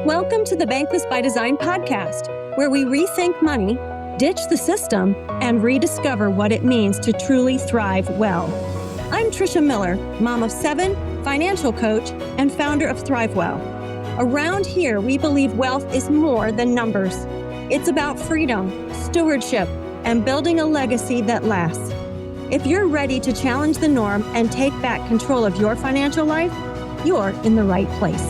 Welcome to the Bankless by Design podcast, where we rethink money, ditch the system, and rediscover what it means to truly thrive well. I'm Tricia Miller, mom of 7, financial coach, and founder of Thrivewell. Around here, we believe wealth is more than numbers. It's about freedom, stewardship, and building a legacy that lasts. If you're ready to challenge the norm and take back control of your financial life, you're in the right place.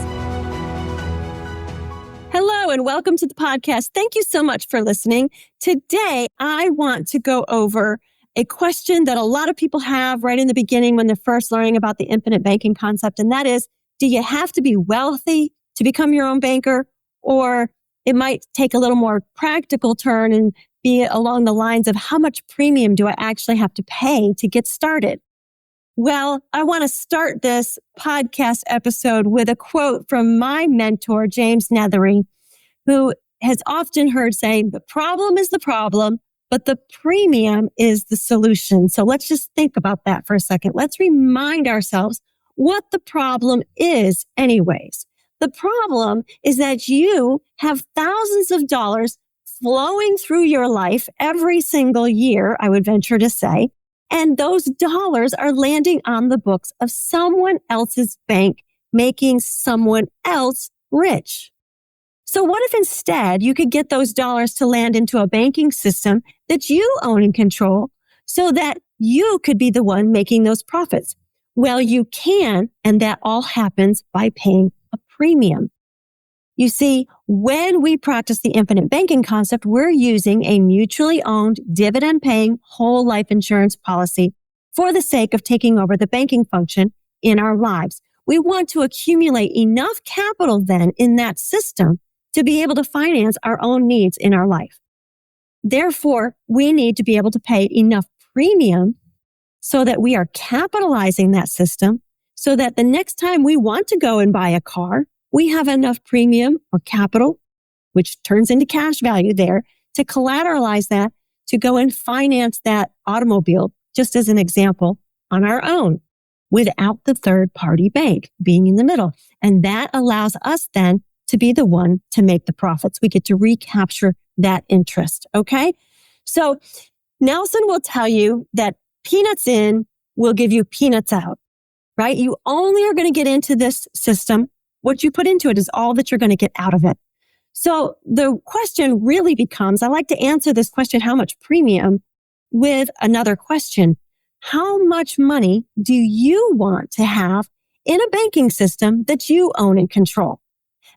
Hello and welcome to the podcast. Thank you so much for listening. Today, I want to go over a question that a lot of people have right in the beginning when they're first learning about the infinite banking concept. And that is, do you have to be wealthy to become your own banker? Or it might take a little more practical turn and be along the lines of how much premium do I actually have to pay to get started? Well, I want to start this podcast episode with a quote from my mentor, James Nethery, who has often heard saying, the problem is the problem, but the premium is the solution. So let's just think about that for a second. Let's remind ourselves what the problem is anyways. The problem is that you have thousands of dollars flowing through your life every single year, I would venture to say, and those dollars are landing on the books of someone else's bank, making someone else rich. So what if instead you could get those dollars to land into a banking system that you own and control so that you could be the one making those profits? Well, you can, and that all happens by paying a premium. You see, when we practice the infinite banking concept, we're using a mutually owned, dividend-paying whole life insurance policy for the sake of taking over the banking function in our lives. We want to accumulate enough capital then in that system to be able to finance our own needs in our life. Therefore, we need to be able to pay enough premium so that we are capitalizing that system so that the next time we want to go and buy a car, we have enough premium or capital, which turns into cash value there, to collateralize that, to go and finance that automobile, just as an example, on our own, without the third-party bank being in the middle. And that allows us then to be the one to make the profits. We get to recapture that interest, okay? So Nelson will tell you that peanuts in will give you peanuts out, right? You only are going to get into this system. What you put into it is all that you're going to get out of it. So the question really becomes, I like to answer this question, how much premium, with another question. How much money do you want to have in a banking system that you own and control?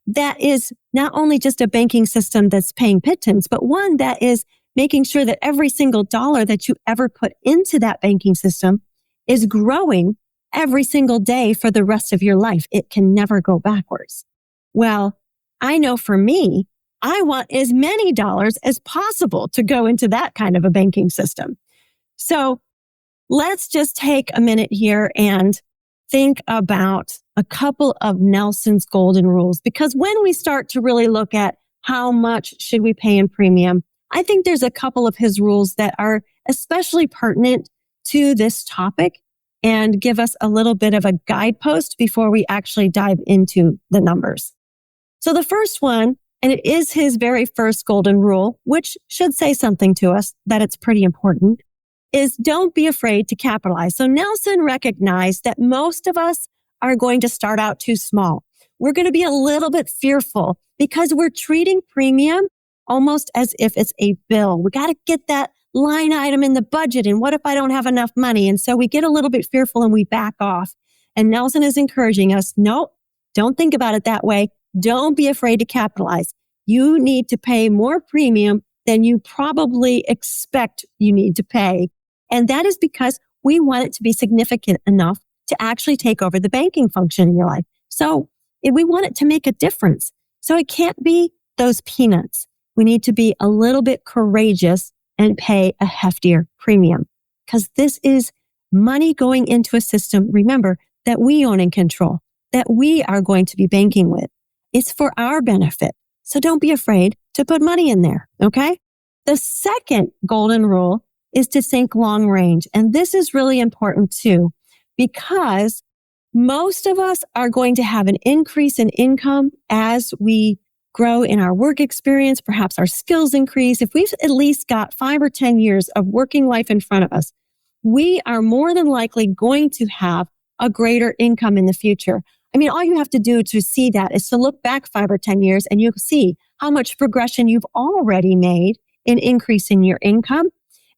That is not only just a banking system that's paying pittance, but one that is making sure that every single dollar that you ever put into that banking system is growing every single day for the rest of your life. It can never go backwards. Well, I know for me, I want as many dollars as possible to go into that kind of a banking system. So let's just take a minute here and think about a couple of Nelson's golden rules, because when we start to really look at how much should we pay in premium, I think there's a couple of his rules that are especially pertinent to this topic and give us a little bit of a guidepost before we actually dive into the numbers. So the first one, and it is his very first golden rule, which should say something to us that it's pretty important, is don't be afraid to capitalize. So Nelson recognized that most of us are going to start out too small. We're going to be a little bit fearful because we're treating premium almost as if it's a bill. We got to get that line item in the budget. And what if I don't have enough money? And so we get a little bit fearful and we back off. And Nelson is encouraging us, no, don't think about it that way. Don't be afraid to capitalize. You need to pay more premium than you probably expect you need to pay. And that is because we want it to be significant enough to actually take over the banking function in your life. So if we want it to make a difference. So it can't be those peanuts. We need to be a little bit courageous and pay a heftier premium, because this is money going into a system, remember, that we own and control, that we are going to be banking with. It's for our benefit. So don't be afraid to put money in there, okay? The second golden rule is to think long range. And this is really important too, because most of us are going to have an increase in income as we grow in our work experience, perhaps our skills increase, if we've at least got 5 or 10 years of working life in front of us, we are more than likely going to have a greater income in the future. I mean, all you have to do to see that is to look back 5 or 10 years and you'll see how much progression you've already made in increasing your income.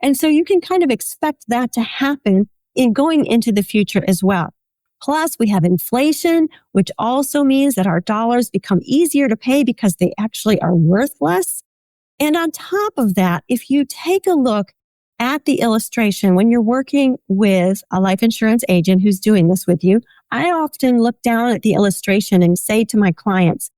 And so you can kind of expect that to happen in going into the future as well. Plus, we have inflation, which also means that our dollars become easier to pay because they actually are worth less. And on top of that, if you take a look at the illustration, when you're working with a life insurance agent who's doing this with you, I often look down at the illustration and say to my clients,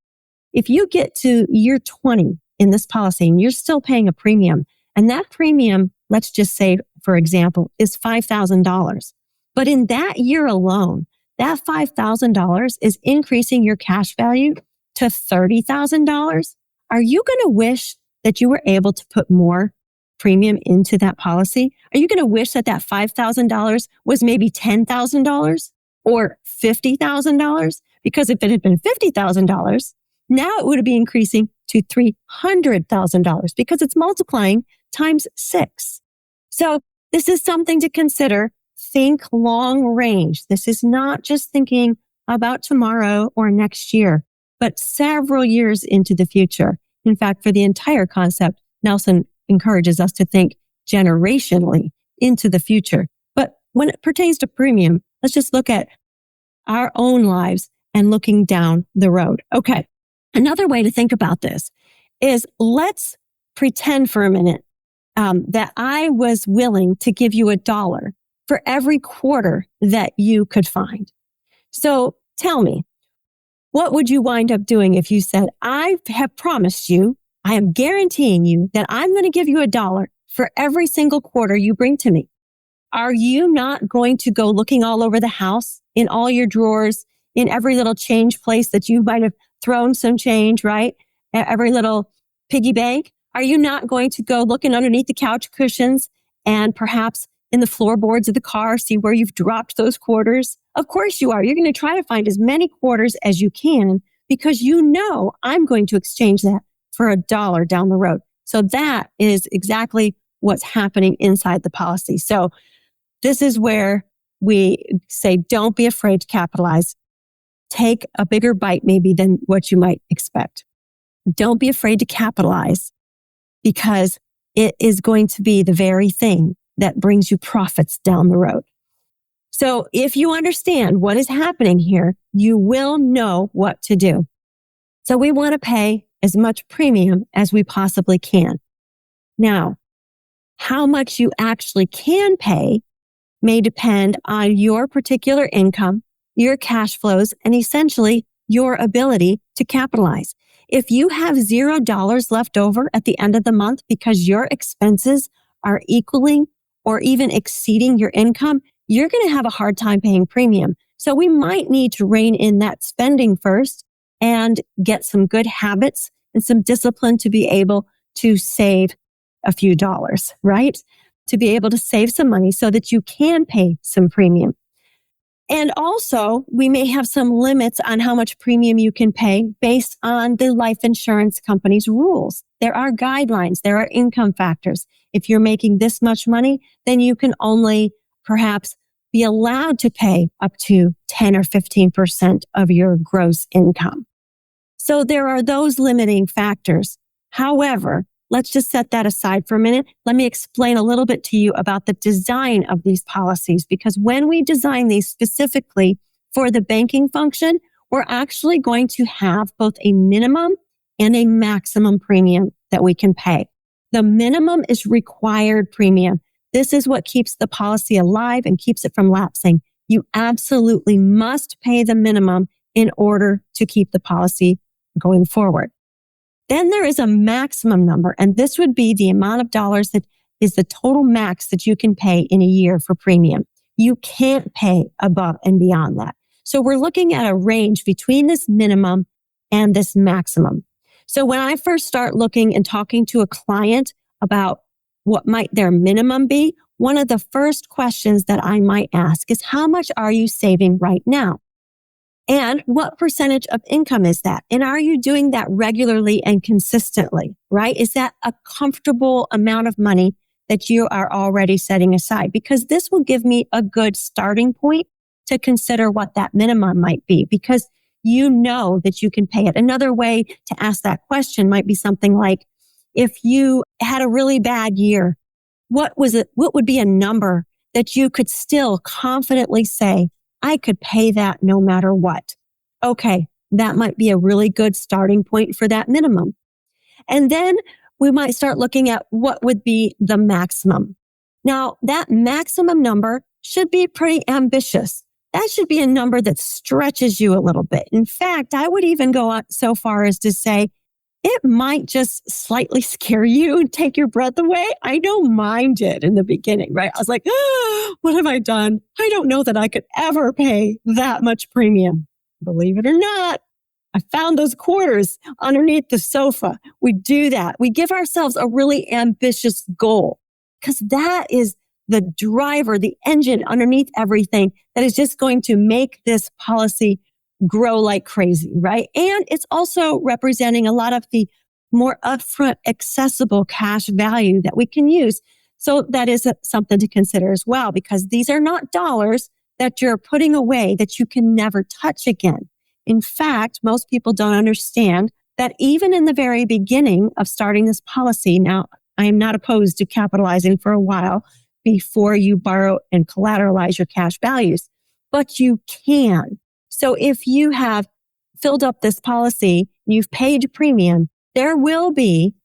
if you get to year 20 in this policy and you're still paying a premium, and that premium, let's just say, for example, is $5,000. But in that year alone, that $5,000 is increasing your cash value to $30,000. Are you going to wish that you were able to put more premium into that policy? Are you going to wish that that $5,000 was maybe $10,000 or $50,000? Because if it had been $50,000, now it would be increasing to $300,000 because it's multiplying times 6. So this is something to consider. Think long range. This is not just thinking about tomorrow or next year, but several years into the future. In fact, for the entire concept, Nelson encourages us to think generationally into the future. But when it pertains to premium, let's just look at our own lives and looking down the road. Okay. Another way to think about this is let's pretend for a minute that I was willing to give you $1 for every quarter that you could find. So tell me, what would you wind up doing if you said, I have promised you, I am guaranteeing you that I'm going to give you $1 for every single quarter you bring to me? Are you not going to go looking all over the house, in all your drawers, in every little change place that you might have thrown some change, right? Every little piggy bank? Are you not going to go looking underneath the couch cushions and perhaps in the floorboards of the car, see where you've dropped those quarters? Of course you are. You're going to try to find as many quarters as you can because you know I'm going to exchange that for $1 down the road. So that is exactly what's happening inside the policy. So this is where we say, don't be afraid to capitalize. Take a bigger bite maybe than what you might expect. Don't be afraid to capitalize because it is going to be the very thing that brings you profits down the road. So if you understand what is happening here, you will know what to do. So we want to pay as much premium as we possibly can. Now, how much you actually can pay may depend on your particular income, your cash flows, and essentially your ability to capitalize. If you have $0 left over at the end of the month because your expenses are equaling or even exceeding your income, you're going to have a hard time paying premium. So we might need to rein in that spending first and get some good habits and some discipline to be able to save a few dollars, right? To be able to save some money so that you can pay some premium. And also, we may have some limits on how much premium you can pay based on the life insurance company's rules. There are guidelines. There are income factors. If you're making this much money, then you can only perhaps be allowed to pay up to 10 or 15% of your gross income. So there are those limiting factors. However, let's just set that aside for a minute. Let me explain a little bit to you about the design of these policies, because when we design these specifically for the banking function, we're actually going to have both a minimum and a maximum premium that we can pay. The minimum is required premium. This is what keeps the policy alive and keeps it from lapsing. You absolutely must pay the minimum in order to keep the policy going forward. Then there is a maximum number, and this would be the amount of dollars that is the total max that you can pay in a year for premium. You can't pay above and beyond that. So we're looking at a range between this minimum and this maximum. So when I first start looking and talking to a client about what might their minimum be, one of the first questions that I might ask is, how much are you saving right now? And what percentage of income is that? And are you doing that regularly and consistently, right? Is that a comfortable amount of money that you are already setting aside? Because this will give me a good starting point to consider what that minimum might be, because you know that you can pay it. Another way to ask that question might be something like, if you had a really bad year, what would be a number that you could still confidently say, I could pay that no matter what? Okay, that might be a really good starting point for that minimum. And then we might start looking at what would be the maximum. Now, that maximum number should be pretty ambitious. That should be a number that stretches you a little bit. In fact, I would even go so far as to say, it might just slightly scare you and take your breath away. I don't mind it in the beginning, right? I was like, what have I done? I don't know that I could ever pay that much premium. Believe it or not, I found those quarters underneath the sofa. We do that. We give ourselves a really ambitious goal because that is the driver, the engine underneath everything that is just going to make this policy grow like crazy, right? And it's also representing a lot of the more upfront, accessible cash value that we can use. So that is something to consider as well, because these are not dollars that you're putting away that you can never touch again. In fact, most people don't understand that even in the very beginning of starting this policy, now I am not opposed to capitalizing for a while before you borrow and collateralize your cash values, but you can. So if you have filled up this policy, you've paid premium, there will be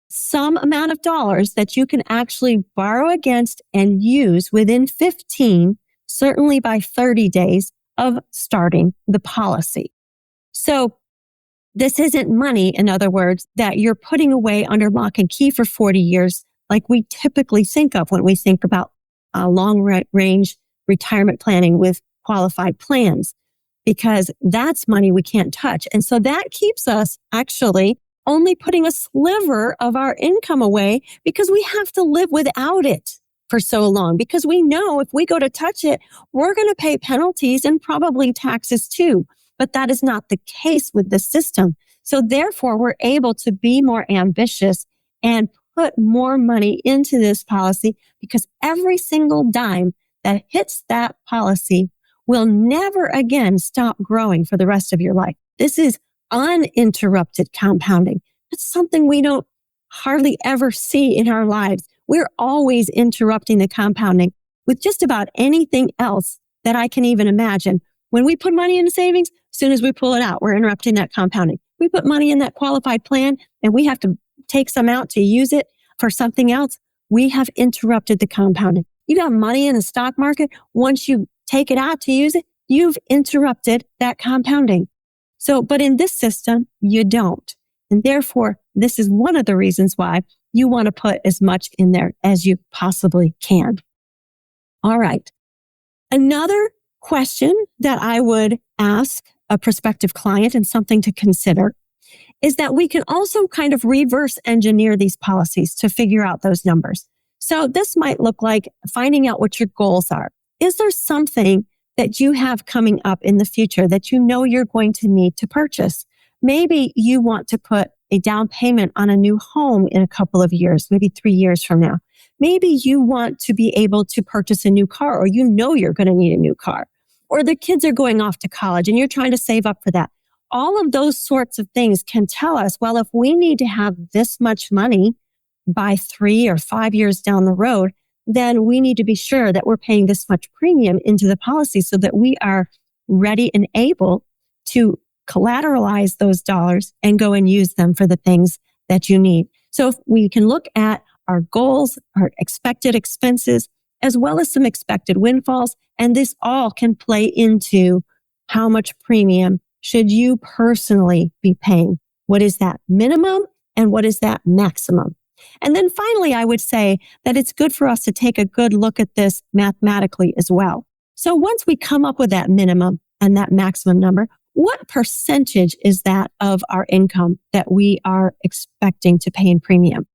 some amount of dollars that you can actually borrow against and use within 15, certainly by 30 days of starting the policy. So this isn't money, in other words, that you're putting away under lock and key for 40 years, like we typically think of when we think about long-range retirement planning with qualified plans, because that's money we can't touch. And so that keeps us actually only putting a sliver of our income away because we have to live without it for so long, because we know if we go to touch it, we're going to pay penalties and probably taxes too. But that is not the case with the system. So therefore, we're able to be more ambitious and put more money into this policy, because every single dime that hits that policy will never again stop growing for the rest of your life. This is uninterrupted compounding. It's something we don't hardly ever see in our lives. We're always interrupting the compounding with just about anything else that I can even imagine. When we put money into savings, as soon as we pull it out, we're interrupting that compounding. We put money in that qualified plan and we have to take some out to use it for something else. We have interrupted the compounding. You got money in the stock market. Once you take it out to use it, you've interrupted that compounding. So, but in this system, you don't. And therefore, this is one of the reasons why you want to put as much in there as you possibly can. All right. Another question that I would ask a prospective client, and something to consider, is that we can also kind of reverse engineer these policies to figure out those numbers. So this might look like finding out what your goals are. Is there something that you have coming up in the future that you know you're going to need to purchase? Maybe you want to put a down payment on a new home in a couple of years, maybe 3 years from now. Maybe you want to be able to purchase a new car, or you know you're going to need a new car, or the kids are going off to college and you're trying to save up for that. All of those sorts of things can tell us, well, if we need to have this much money by 3 or 5 years down the road, then we need to be sure that we're paying this much premium into the policy so that we are ready and able to collateralize those dollars and go and use them for the things that you need. So if we can look at our goals, our expected expenses, as well as some expected windfalls, and this all can play into how much premium should you personally be paying? What is that minimum and what is that maximum? And then finally, I would say that it's good for us to take a good look at this mathematically as well. So once we come up with that minimum and that maximum number, what percentage is that of our income that we are expecting to pay in premium?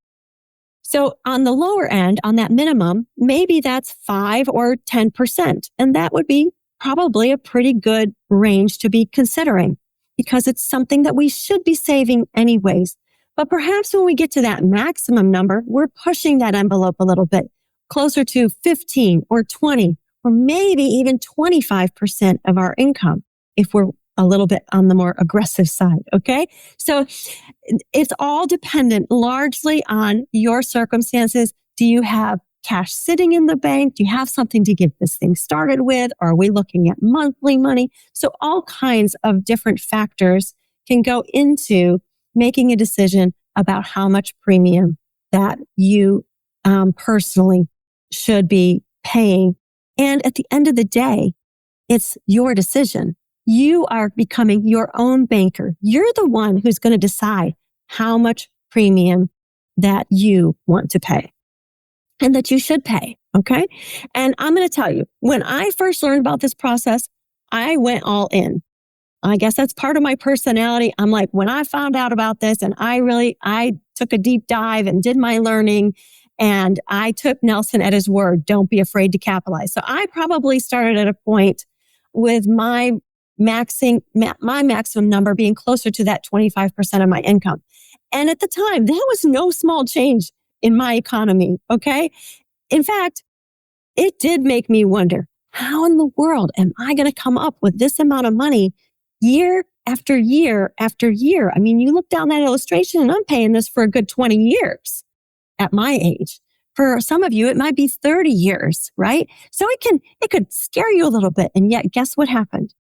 So on the lower end, on that minimum, maybe that's 5 or 10%. And that would be probably a pretty good range to be considering because it's something that we should be saving anyways. But perhaps when we get to that maximum number, we're pushing that envelope a little bit closer to 15 or 20 or maybe even 25% of our income if we're a little bit on the more aggressive side. Okay. So it's all dependent largely on your circumstances. Do you have cash sitting in the bank? Do you have something to get this thing started with? Or are we looking at monthly money? So all kinds of different factors can go into making a decision about how much premium that you personally should be paying. And at the end of the day, it's your decision. You are becoming your own banker. You're the one who's going to decide how much premium that you want to pay and that you should pay. Okay. And I'm going to tell you, when I first learned about this process, I went all in. I guess that's part of my personality. I'm like, when I found out about this and I took a deep dive and did my learning and I took Nelson at his word, don't be afraid to capitalize. So I probably started at a point with my maximum number being closer to that 25% of my income. And at the time, that was no small change in my economy. Okay. In fact, it did make me wonder, how in the world am I going to come up with this amount of money year after year after year? I mean, you look down that illustration and I'm paying this for a good 20 years at my age. For some of you, it might be 30 years, right? So it could scare you a little bit. And yet, guess what happened?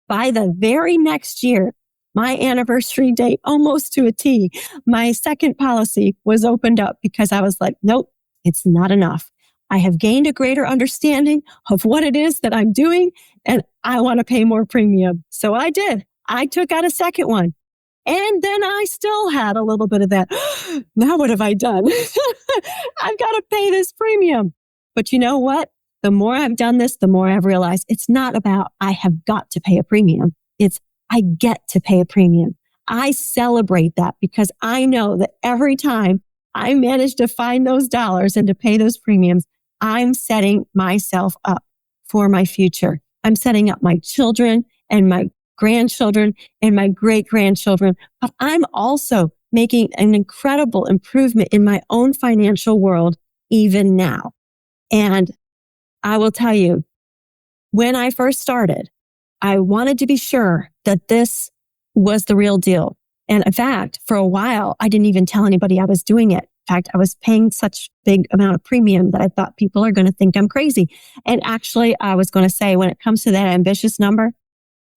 By the very next year, my anniversary date, almost to a T, my second policy was opened up because I was like, nope, it's not enough. I have gained a greater understanding of what it is that I'm doing, and I want to pay more premium. So I did. I took out a second one. And then I still had a little bit of that. Now what have I done? I've got to pay this premium. But you know what? The more I've done this, the more I've realized it's not about I have got to pay a premium. It's I get to pay a premium. I celebrate that because I know that every time I manage to find those dollars and to pay those premiums, I'm setting myself up for my future. I'm setting up my children and my grandchildren and my great-grandchildren, but I'm also making an incredible improvement in my own financial world even now. And I will tell you, when I first started, I wanted to be sure that this was the real deal. And in fact, for a while, I didn't even tell anybody I was doing it. In fact, I was paying such big amount of premium that I thought people are going to think I'm crazy. And actually, I was going to say, when it comes to that ambitious number,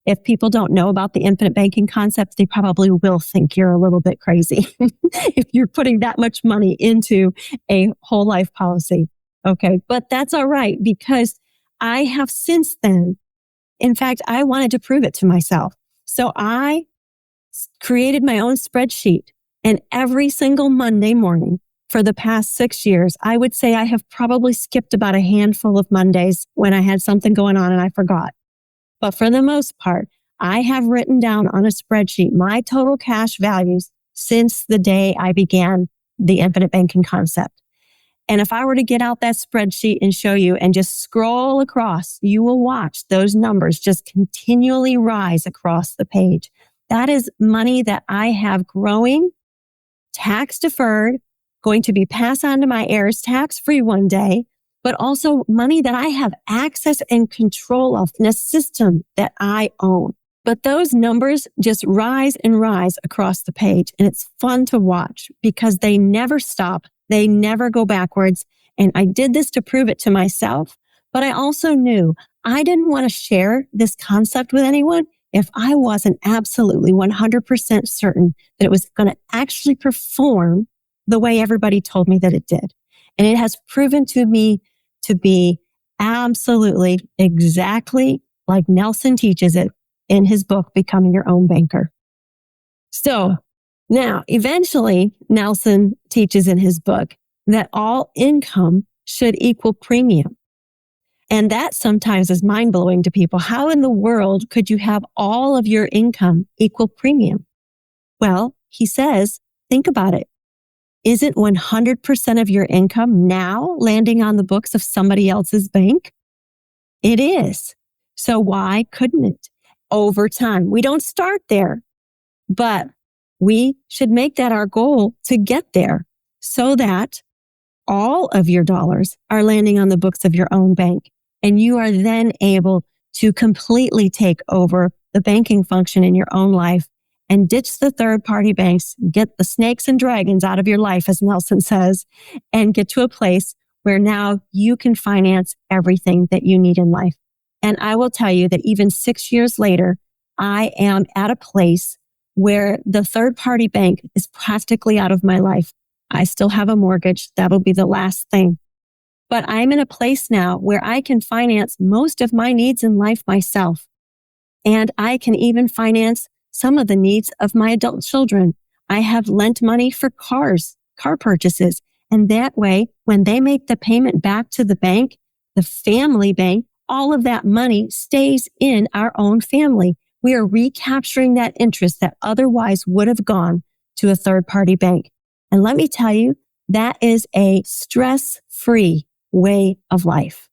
if people don't know about the infinite banking concept, they probably will think you're a little bit crazy if you're putting that much money into a whole life policy. Okay. But that's all right because I have since then, in fact, I wanted to prove it to myself. So I created my own spreadsheet, and every single Monday morning for the past 6 years, I would say I have probably skipped about a handful of Mondays when I had something going on and I forgot. But for the most part, I have written down on a spreadsheet my total cash values since the day I began the infinite banking concept. And if I were to get out that spreadsheet and show you and just scroll across, you will watch those numbers just continually rise across the page. That is money that I have growing, tax deferred, going to be passed on to my heirs tax free one day, but also money that I have access and control of in a system that I own. But those numbers just rise and rise across the page. And it's fun to watch because they never stop. They never go backwards. And I did this to prove it to myself. But I also knew I didn't want to share this concept with anyone if I wasn't absolutely 100% certain that it was going to actually perform the way everybody told me that it did. And it has proven to me to be absolutely exactly like Nelson teaches it in his book, Becoming Your Own Banker. So now, eventually, Nelson teaches in his book that all income should equal premium. And that sometimes is mind-blowing to people. How in the world could you have all of your income equal premium? Well, he says, think about it. Isn't 100% of your income now landing on the books of somebody else's bank? It is. So why couldn't it? Over time, we don't start there, but we should make that our goal to get there so that all of your dollars are landing on the books of your own bank. And you are then able to completely take over the banking function in your own life and ditch the third-party banks, get the snakes and dragons out of your life, as Nelson says, and get to a place where now you can finance everything that you need in life. And I will tell you that even 6 years later, I am at a place where the third-party bank is practically out of my life. I still have a mortgage. That'll be the last thing. But I'm in a place now where I can finance most of my needs in life myself. And I can even finance some of the needs of my adult children. I have lent money for car purchases. And that way, when they make the payment back to the bank, the family bank, all of that money stays in our own family. We are recapturing that interest that otherwise would have gone to a third-party bank. And let me tell you, that is a stress-free way of life.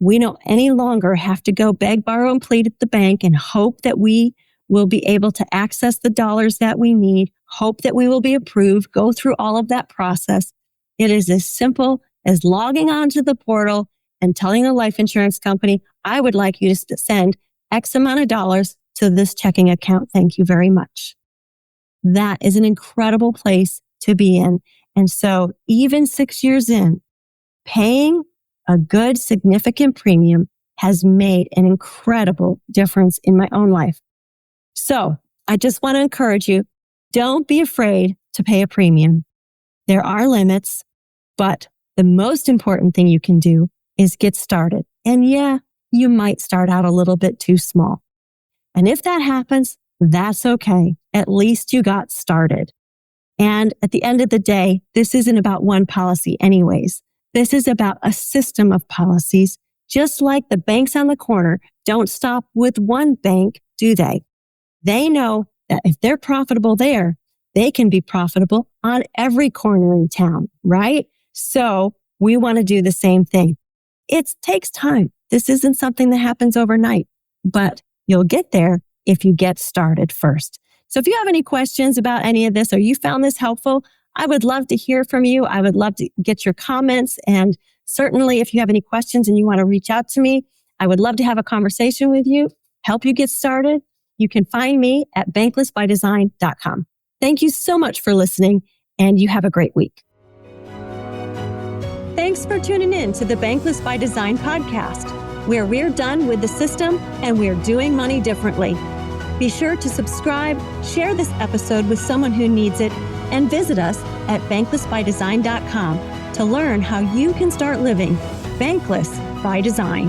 We don't any longer have to go beg, borrow, and plead at the bank and hope that we will be able to access the dollars that we need, hope that we will be approved, go through all of that process. It is as simple as logging onto the portal and telling the life insurance company, I would like you to send X amount of dollars to this checking account. Thank you very much. That is an incredible place to be in. And so even 6 years in, paying a good, significant premium has made an incredible difference in my own life. So I just want to encourage you, don't be afraid to pay a premium. There are limits, but the most important thing you can do is get started. And yeah, you might start out a little bit too small. And if that happens, that's okay. At least you got started. And at the end of the day, this isn't about one policy anyways. This is about a system of policies. Just like the banks on the corner don't stop with one bank, do they? They know that if they're profitable there, they can be profitable on every corner in town, right? So we want to do the same thing. It takes time. This isn't something that happens overnight, but you'll get there if you get started first. So if you have any questions about any of this or you found this helpful, I would love to hear from you. I would love to get your comments. And certainly if you have any questions and you want to reach out to me, I would love to have a conversation with you, help you get started. You can find me at banklessbydesign.com. Thank you so much for listening, and you have a great week. Thanks for tuning in to the Bankless by Design podcast, where we're done with the system and we're doing money differently. Be sure to subscribe, share this episode with someone who needs it, and visit us at banklessbydesign.com to learn how you can start living bankless by design.